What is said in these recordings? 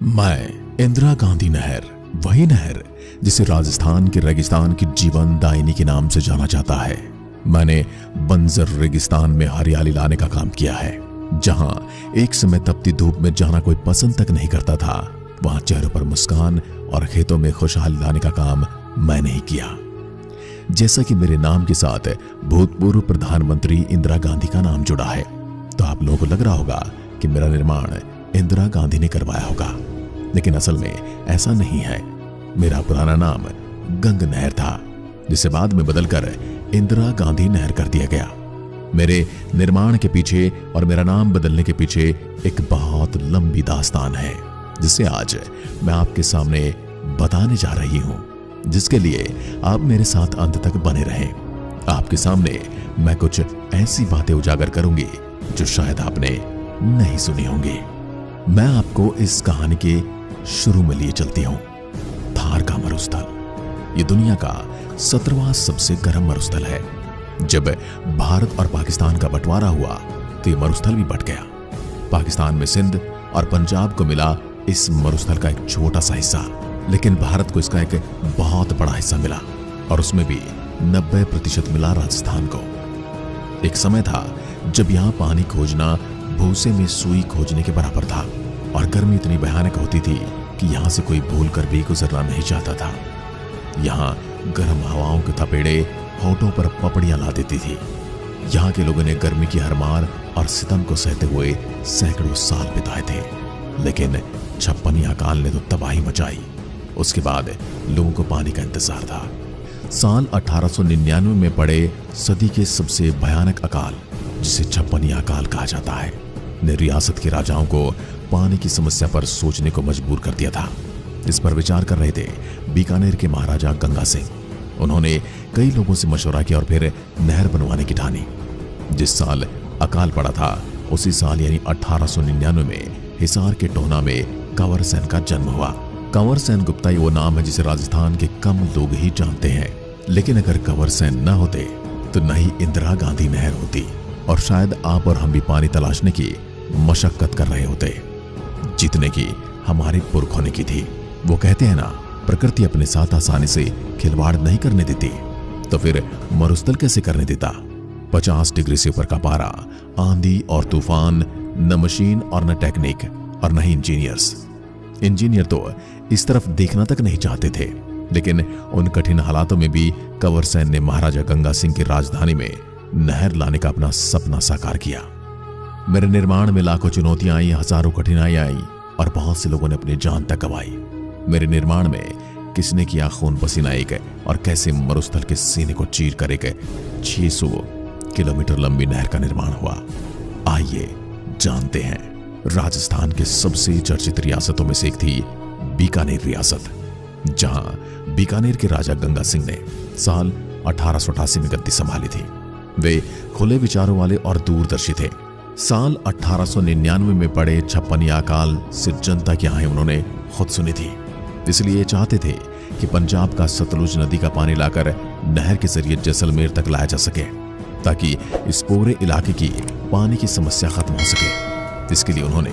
मैं इंदिरा गांधी नहर, वही नहर जिसे राजस्थान के रेगिस्तान की जीवन दायिनी के नाम से जाना जाता है। मैंने बंजर रेगिस्तान में हरियाली लाने का काम किया है। जहां एक समय तपती धूप में जाना कोई पसंद तक नहीं करता था, वहां चेहरों पर मुस्कान और खेतों में खुशहाली लाने का काम मैंने ही किया। जैसा कि मेरे नाम के साथ भूतपूर्व प्रधानमंत्री इंदिरा गांधी का नाम जुड़ा है, तो आप लोगों को लग रहा होगा कि मेरा निर्माण इंदिरा गांधी ने करवाया होगा, लेकिन असल में ऐसा नहीं है। मेरा पुराना नाम गंग नहर था, जिसे बाद में बदलकर इंदिरा गांधी नहर कर दिया गया। मेरे निर्माण के पीछे और मेरा नाम बदलने के पीछे एक बहुत लंबी दास्तान है, जिसे आज मैं आपके सामने बताने जा रही हूं, जिसके लिए आप मेरे साथ अंत तक बने रहें। आपके सामने मैं कुछ ऐसी बातें उजागर करूंगी जो शायद आपने नहीं सुनी होंगी। मैं आपको इस कहानी के शुरू में लिए चलती हूं। थार का मरुस्थल ये दुनिया का 17वां सबसे गर्म मरुस्थल है। जब भारत और पाकिस्तान का बंटवारा हुआ तो ये मरुस्थल भी बंट गया। पाकिस्तान में सिंध और पंजाब को मिला इस मरुस्थल का एक छोटा सा हिस्सा, लेकिन भारत को इसका एक बहुत बड़ा हिस्सा मिला, और उसमें भी 90% मिला राजस्थान को। एक समय था जब यहां पानी खोजना भूसे में सुई खोजने के बराबर था, और गर्मी इतनी भयानक होती थी कि यहां से कोई भूल कर भी गुजरना नहीं चाहता था। यहां गर्म हवाओं के थपेड़े होठों पर पपड़ियां ला देती थी। यहां के लोगों ने गर्मी की हरमार और सितम को सहते हुए सैकड़ों साल बिताए थे, लेकिन छप्पनी अकाल ने तो तबाही मचाई। उसके बाद लोगों को पानी का इंतजार था। साल 1899 में पड़े सदी के सबसे भयानक अकाल, जिसे छप्पनी अकाल कहा जाता है, ने रियासत के राजाओं को पानी की समस्या पर सोचने को मजबूर कर दिया था। इस पर विचार कर रहे थे बीकानेर के महाराजा गंगा सिंह। उन्होंने कई लोगों से मशवरा किया और फिर नहर बनवाने की ठानी। जिस साल अकाल पड़ा था, उसी साल यानी 1899 में हिसार के टोहना में कंवर सेन का जन्म हुआ। कंवर सेन गुप्ता वो नाम है जिसे राजस्थान के कम लोग ही जानते हैं, लेकिन अगर कंवर सेन न होते तो न ही इंदिरा गांधी नहर होती, और शायद आप और हम भी पानी तलाशने की मशक्कत कर रहे होते, जितने की हमारे पुरखों ने की थी। वो कहते हैं ना, प्रकृति अपने साथ आसानी से खिलवाड़ नहीं करने देती, तो फिर मरुस्थल कैसे करने देता। 50 डिग्री से ऊपर का पारा, आंधी और तूफान, न मशीन और न टेक्निक और न ही इंजीनियर्स। इंजीनियर तो इस तरफ देखना तक नहीं चाहते थे, लेकिन उन कठिन हालातों में भी कंवर सेन ने महाराजा गंगा सिंह की राजधानी में नहर लाने का अपना सपना साकार किया। मेरे निर्माण में लाखों चुनौतियां आई, हजारों कठिनाइयां आई, और बहुत से लोगों ने अपनी जान तक गंवाई। मेरे निर्माण में किसने किया खून पसीना एक, और कैसे मरुस्थल के सीने को चीर कर एक 600 किलोमीटर लंबी नहर का निर्माण हुआ। आइए जानते हैं। राजस्थान के सबसे चर्चित रियासतों में से एक थी बीकानेर रियासत, जहां बीकानेर के राजा गंगा सिंह ने साल 1888 में गद्दी संभाली थी। वे खुले विचारों वाले और दूरदर्शी थे। साल 1899 में पड़े छप्पनी अकाल से जनता की आहें उन्होंने खुद सुनी थी, इसलिए चाहते थे कि पंजाब का सतलुज नदी का पानी लाकर नहर के जरिए जैसलमेर तक लाया जा सके, ताकि इस पूरे इलाके की पानी की समस्या खत्म हो सके। इसके लिए उन्होंने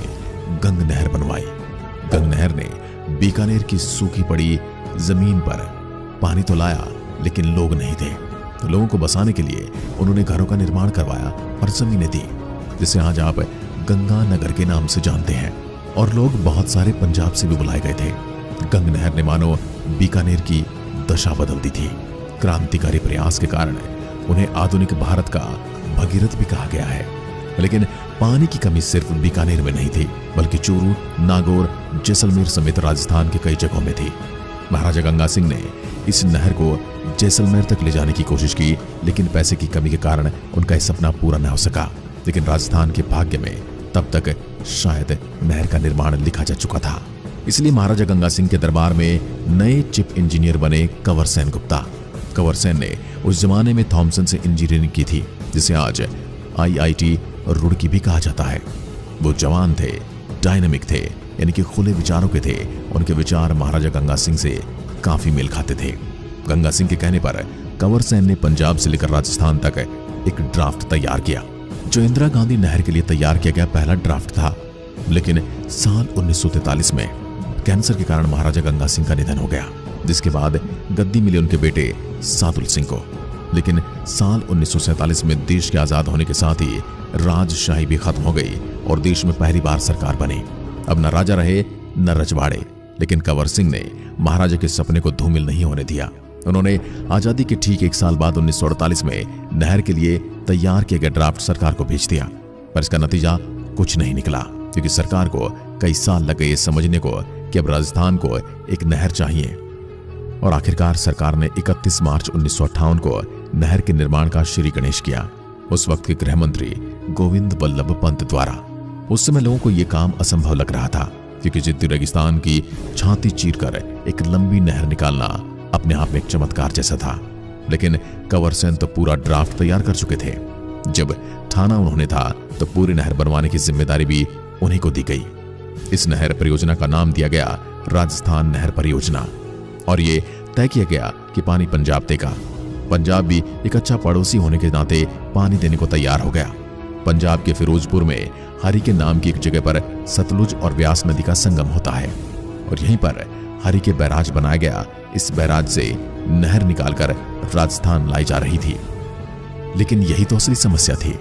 गंग नहर बनवाई। गंग नहर ने बीकानेर की सूखी पड़ी जमीन पर पानी तो लाया, लेकिन लोग नहीं थे, तो लोगों को बसाने के लिए उन्होंने घरों का निर्माण करवाया और जमीनें दी, जिसे आज आप गंगा नगर के नाम से जानते हैं। और लोग बहुत सारे पंजाब से भी बुलाए गए थे। गंग नहर ने मानो बीकानेर की दशा बदल दी थी। क्रांतिकारी प्रयास के कारण उन्हें आधुनिक भारत का भगीरथ भी कहा गया है। लेकिन पानी की कमी सिर्फ बीकानेर में नहीं थी, बल्कि चूरू, नागौर, जैसलमेर समेत राजस्थान के कई जगहों में थी। महाराजा गंगा सिंह ने इस नहर को जैसलमेर तक ले जाने की कोशिश की, लेकिन पैसे की कमी के कारण उनका यह सपना पूरा न हो सका। लेकिन राजस्थान के भाग्य में तब तक शायद नहर का निर्माण लिखा जा चुका था। इसलिए महाराजा गंगा सिंह के दरबार में नए चिप इंजीनियर बने कंवर सेन गुप्ता। कंवर सेन ने उस जमाने में थॉमसन से इंजीनियरिंग की थी, जिसे आज IIT रुड़की भी कहा जाता है। वो जवान थे, डायनामिक थे, यानी कि खुले विचारों के थे। उनके विचार महाराजा गंगा सिंह से काफी मेल खाते थे। गंगा सिंह के कहने पर कंवर सेन ने पंजाब से लेकर राजस्थान तक एक ड्राफ्ट तैयार किया, जो इंदिरा गांधी नहर के लिए तैयार किया गया पहला ड्राफ्ट था। लेकिन साल 1943 में कैंसर के कारण महाराजा गंगा सिंह का निधन हो गया, जिसके बाद गद्दी मिली उनके बेटे सादुल सिंह को। लेकिन साल 1947 में देश के आजाद होने के साथ ही राजशाही भी खत्म हो गई और देश में पहली बार सरकार बनी। अब न राजा रहे न रजवाड़े, लेकिन कंवर सिंह ने महाराजा के सपने को धूमिल नहीं होने दिया। उन्होंने आजादी के ठीक 1 साल बाद 1948 में नहर के लिए तैयार किए गए ड्राफ्ट सरकार को भेज दिया, पर इसका नतीजा कुछ नहीं निकला, क्योंकि सरकार को कई साल लग गए ये समझने को कि अब राजस्थान को एक नहर चाहिए। और आखिरकार सरकार ने 31 मार्च 1958 को नहर के निर्माण का श्री गणेश किया, उस वक्त के गृह मंत्री गोविंद बल्लभ पंत द्वारा। उस समय लोगों को यह काम असंभव लग रहा था, क्योंकि जिद्दी रेगिस्तान की छाती चीरकर एक लंबी नहर निकालना अपने आप में एक चमत्कार जैसा था। लेकिन कंवर सेन तो पूरा ड्राफ्ट तैयार कर चुके थे। जब ठाना उन्होंने था तो पूरी नहर बनवाने की जिम्मेदारी भी उन्हीं को दी गई। इस नहर परियोजना का नाम दिया गया राजस्थान नहर परियोजना, और ये तय किया गया कि पानी पंजाब देगा। पंजाब भी एक अच्छा पड़ोसी होने के नाते पानी देने को तैयार हो गया। पंजाब के फिरोजपुर में हरी के नाम की एक जगह पर सतलुज और व्यास नदी का संगम होता है, और यहीं पर हरी के बैराज बनाया गया। इस बैराज से नहर निकालकर राजस्थान लाई जा रही थी। लेकिन यही तो असली समस्या थी।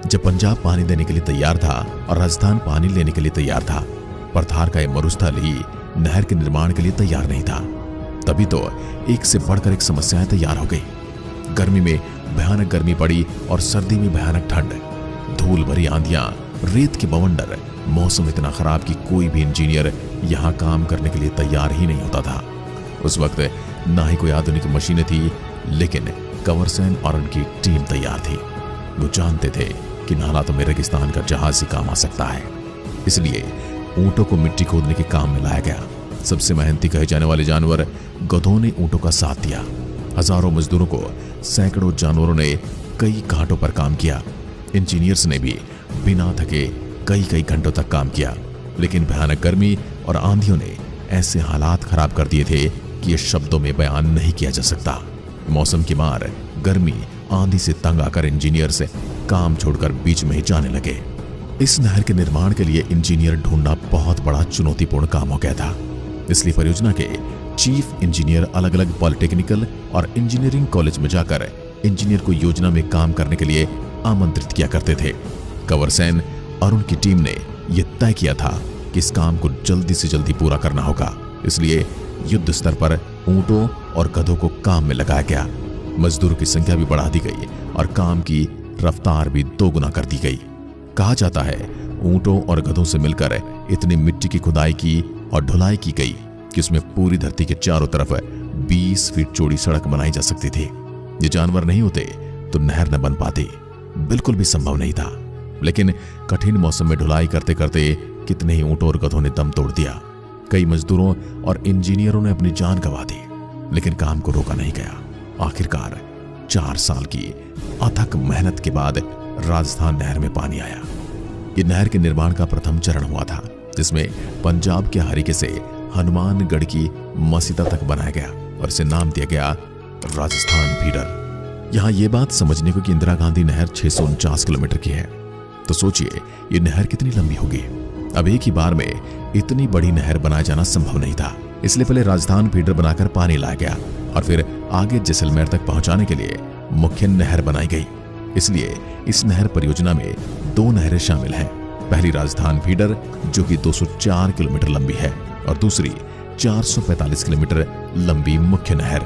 जब पंजाब पानी देने के लिए तैयार था और राजस्थान पानी लेने के लिए तैयार था, पर थार का यह मरुस्थल ही नहर के निर्माण के लिए तैयार नहीं था। तभी तो एक से बढ़कर एक समस्याएं तैयार हो गई। गर्मी में भयानक गर्मी पड़ी और सर्दी में भयानक ठंड, धूल भरी आंधियां, रेत के बवंडर, मौसम इतना खराब कि कोई भी इंजीनियर यहां काम करने के लिए तैयार ही नहीं होता था। उस वक्त ना ही कोई आधुनिक मशीनें थी, लेकिन कंवर सेन और उनकी टीम तैयार थी। वो जानते थे कि इन हालातों में रेगिस्तान का जहाज ही काम आ सकता है। इसलिए ऊंटों को मिट्टी खोदने के काम में लाया गया। सबसे मेहनती कहे जाने वाले जानवर गधों ने ऊंटों का साथ दिया। हजारों मजदूरों को सैकड़ों जानवरों ने कई घाटों पर काम किया। इंजीनियर्स ने भी बिना थके कई घंटों तक काम किया। लेकिन भयानक गर्मी और आंधियों ने ऐसे हालात खराब कर दिए थे कि ये शब्दों में बयान नहीं किया जा सकता। मौसम की मार, गर्मी, आंधी से तंग आकर इंजीनियर से काम छोड़कर बीच में ही जाने लगे। इस नहर के निर्माण के लिए इंजीनियर ढूंढना बहुत बड़ा चुनौतीपूर्ण काम हो गया था। इसलिए परियोजना के चीफ इंजीनियर अलग अलग पॉलिटेक्निकल और इंजीनियरिंग कॉलेज में जाकर इंजीनियर को योजना में काम करने के लिए आमंत्रित किया करते थे। कंवर सेन और उनकी टीम ने यह तय किया था कि इस काम को जल्दी से जल्दी पूरा करना होगा। इसलिए युद्ध स्तर पर ऊंटों और गधों को काम में लगाया गया। मजदूरों की संख्या भी बढ़ा दी गई और काम की रफ्तार भी 2 गुना कर दी गई। कहा जाता है ऊंटों और गधों से मिलकर इतनी मिट्टी की खुदाई की और ढुलाई की गई कि उसमें पूरी धरती के चारों तरफ 20 फीट चौड़ी सड़क बनाई जा सकती थी। ये जानवर नहीं होते तो नहर न बन पाती, बिल्कुल भी संभव नहीं था। लेकिन कठिन मौसम में ढुलाई करते करते कितने ही ऊंटों और गधों ने दम तोड़ दिया। कई मजदूरों और इंजीनियरों ने अपनी जान गंवा दी, लेकिन काम को रोका नहीं गया। आखिरकार 4 साल की अथक मेहनत के बाद राजस्थान नहर में पानी आया। ये नहर के निर्माण का प्रथम चरण हुआ था, जिसमें पंजाब के हरिके से हनुमानगढ़ की मसीदा तक बनाया गया और इसे नाम दिया गया राजस्थान फीडर। यहां यह बात समझने को कि इंदिरा गांधी नहर 649 किलोमीटर की है, तो सोचिए ये नहर कितनी लंबी होगी। अब एक ही बार में इतनी बड़ी नहर बनाया जाना संभव नहीं था। इसलिए पहले राजस्थान फीडर बनाकर पानी लाया गया और फिर आगे जैसलमेर तक पहुंचाने के लिए मुख्य नहर बनाई गई। इसलिए इस नहर परियोजना में 2 नहरें शामिल हैं। पहली राजस्थान फीडर जो कि 204 किलोमीटर लंबी है और दूसरी 445 किलोमीटर लंबी मुख्य नहर।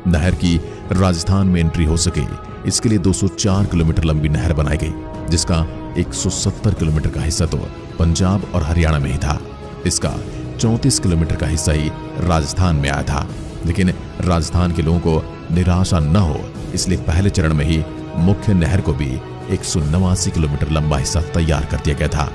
नहर की राजस्थान में एंट्री हो सके इसके लिए 204 किलोमीटर लंबी नहर बनाई गई, जिसका 170 किलोमीटर का हिस्सा तो पंजाब और हरियाणा में ही था। इसका 34 किलोमीटर का हिस्सा ही राजस्थान में आया था। लेकिन राजस्थान के लोगों को निराशा न हो, इसलिए पहले चरण में ही मुख्य नहर को भी 189 किलोमीटर लंबा हिस्सा तैयार कर दिया गया था।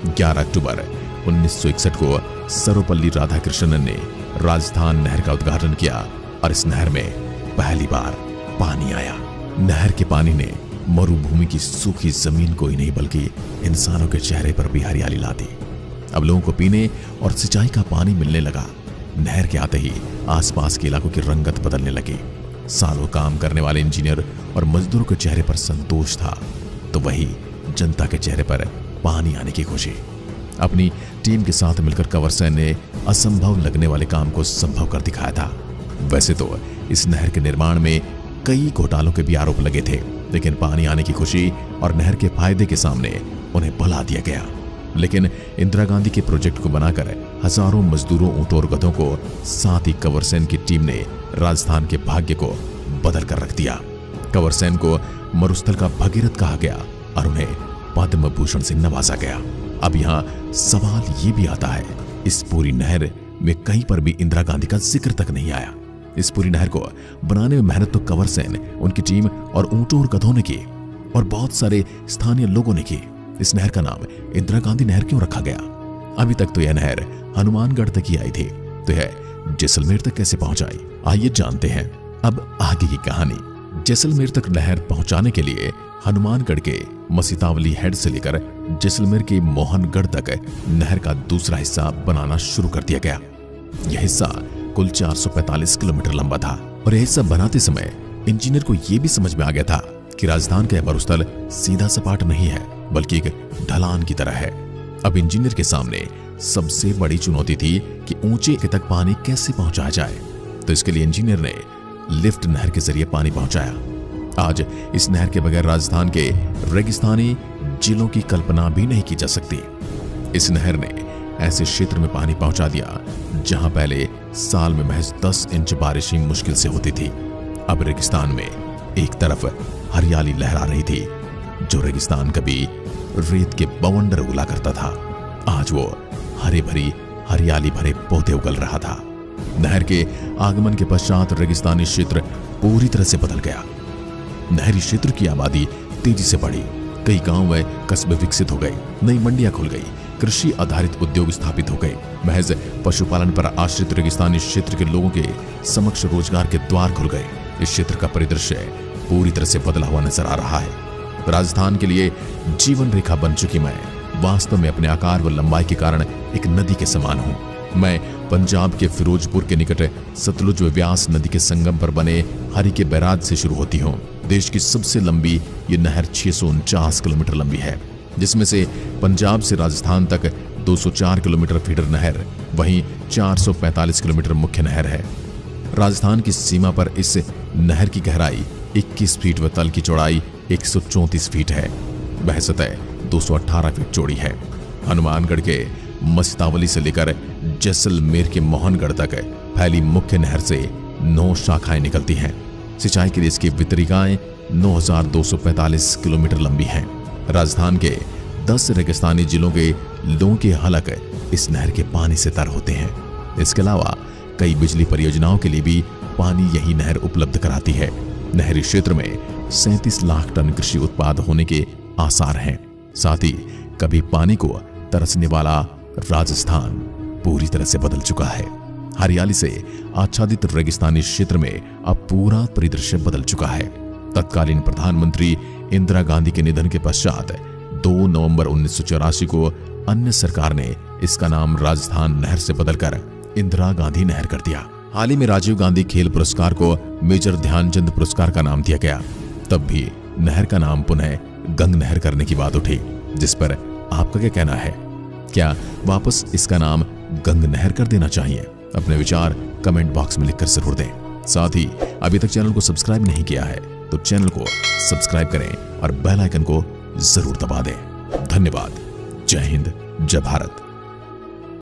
11 अक्टूबर 1961 को सर्वपल्ली राधाकृष्णन ने राजस्थान नहर का उद्घाटन किया और इस नहर में पहली बार पानी आया। नहर के पानी ने मरुभूमि की सूखी जमीन को ही नहीं बल्कि इंसानों के चेहरे पर भी हरियाली ला दी। अब लोगों को पीने और सिंचाई का पानी मिलने लगा। नहर के आते ही आसपास के इलाकों की रंगत बदलने लगी। सालों काम करने वाले इंजीनियर और मजदूरों के चेहरे पर संतोष था, तो वही जनता के चेहरे पर पानी आने की खुशी। अपनी टीम के साथ मिलकर कंवर सेन ने असंभव लगने वाले काम को संभव कर दिखाया था। वैसे तो इस नहर के निर्माण में कई घोटालों के भी आरोप लगे थे, लेकिन पानी आने की खुशी और नहर के फायदे के सामने उन्हें भुला दिया गया। लेकिन इंदिरा गांधी के प्रोजेक्ट को बनाकर हजारों मजदूरों, ऊंटों और गधों को साथ ही कंवर सेन की टीम ने राजस्थान के भाग्य को बदल कर रख दिया। कंवर सेन को मरुस्थल का भगीरथ कहा गया और उन्हें पद्म भूषण से नवाजा गया। अब यहाँ सवाल ये भी आता है, इस पूरी नहर में कहीं पर भी इंदिरा गांधी का जिक्र तक नहीं आया। इस पूरी नहर को बनाने में मेहनत तो कंवर सेन, उनकी टीम और ऊंटों और गधों ने की और बहुत सारे स्थानीय लोगों ने की। इस नहर का नाम इंदिरा गांधी नहर क्यों रखा गया? अभी तक तो यह नहर हनुमानगढ़ तक ही आई थी, तो यह जैसलमेर तक कैसे पहुंच आई? आइए जानते हैं अब आगे की कहानी। जैसलमेर तक नहर पहुंचाने के लिए हनुमानगढ़ के मसीतावली हेड से लेकर जैसलमेर के मोहनगढ़ तक नहर का दूसरा हिस्सा बनाना शुरू कर दिया गया। यह हिस्सा कुल 445 किलोमीटर लंबा था और यह हिस्सा बनाते समय इंजीनियर को यह भी समझ में आ गया था कि राजस्थान का मरुस्थल सीधा सपाट नहीं है, बल्कि एक ढलान की तरह है। अब इंजीनियर के सामने सबसे बड़ी चुनौती थी कि ऊंचे तक पानी कैसे पहुंचाया जाए। तो इसके लिए इंजीनियर ने लिफ्ट नहर के जरिए पानी पहुंचाया। आज इस नहर के बगैर राजस्थान के रेगिस्तानी जिलों की कल्पना भी नहीं की जा सकती। इस नहर ने ऐसे क्षेत्र में पानी पहुंचा दिया जहां पहले साल में महज 10 इंच बारिश ही मुश्किल से होती थी। अब रेगिस्तान में एक तरफ हरियाली लहरा रही थी। जो रेगिस्तान कभी रेत के बवंडर उगला करता था, आज वो हरे भरी हरियाली भरे पौधे उगल रहा था। नहर के आगमन के पश्चात रेगिस्तानी क्षेत्र पूरी तरह से बदल गया। नहरी क्षेत्र की आबादी तेजी से बढ़ी, कई गांव व कस्बे विकसित हो गए, नई मंडियां खुल गई, कृषि आधारित उद्योग स्थापित हो गए। महज पशुपालन पर आश्रित रेगिस्तानी क्षेत्र के लोगों के समक्ष रोजगार के द्वार खुल गए। इस क्षेत्र का परिदृश्य पूरी तरह से बदला हुआ नजर आ रहा है। राजस्थान के लिए जीवन रेखा बन चुकी मैं वास्तव में अपने आकार व लंबाई के कारण एक नदी के समान हूं। मैं पंजाब के फिरोजपुर के निकट सतलुज व व्यास नदी के संगम पर बने हरि के बैराज से शुरू होती हूं। देश की सबसे लंबी ये नहर 649 किलोमीटर लंबी है, जिसमें से पंजाब से राजस्थान तक 204 किलोमीटर फीडर नहर, वहीं 445 किलोमीटर मुख्य नहर है। राजस्थान की सीमा पर इस नहर की गहराई 21 फीट व तल की चौड़ाई 134 फीट है। वह सतह 218 फीट चौड़ी है। हनुमानगढ़ के मस्तावली से लेकर जैसलमेर के मोहनगढ़ तक फैली मुख्य नहर से 9 शाखाएं निकलती हैं। सिंचाई के लिए इसकी वितरिकाएं 9245 किलोमीटर लंबी हैं। राजस्थान के 10 रेगिस्तानी जिलों के लोगों के हलक इस नहर के पानी से तर होते हैं। इसके अलावा कई बिजली परियोजनाओं के लिए भी पानी यही नहर उपलब्ध कराती है। नहरी क्षेत्र में 37 लाख टन कृषि उत्पाद होने के आसार हैं। साथ ही कभी पानी को तरसने वाला राजस्थान पूरी तरह से बदल चुका है। हरियाली से आच्छादित रेगिस्तानी क्षेत्र में अब पूरा परिदृश्य बदल चुका है। तत्कालीन प्रधानमंत्री इंदिरा गांधी के निधन के पश्चात 2 नवंबर 1984 को अन्य सरकार ने इसका नाम राजस्थान नहर से बदलकर इंदिरा गांधी नहर कर दिया। हाल ही में राजीव गांधी खेल पुरस्कार को मेजर ध्यानचंद पुरस्कार का नाम दिया गया। तब भी नहर का नाम पुनः गंग नहर करने की बात उठी, जिस पर आपका क्या कहना है? क्या वापस इसका नाम गंग नहर कर देना चाहिए? अपने विचार कमेंट बॉक्स में लिखकर जरूर दें। साथ ही अभी तक चैनल को सब्सक्राइब नहीं किया है तो चैनल को सब्सक्राइब करें और बेल आइकन को जरूर दबा दें। धन्यवाद। जय हिंद, जय भारत।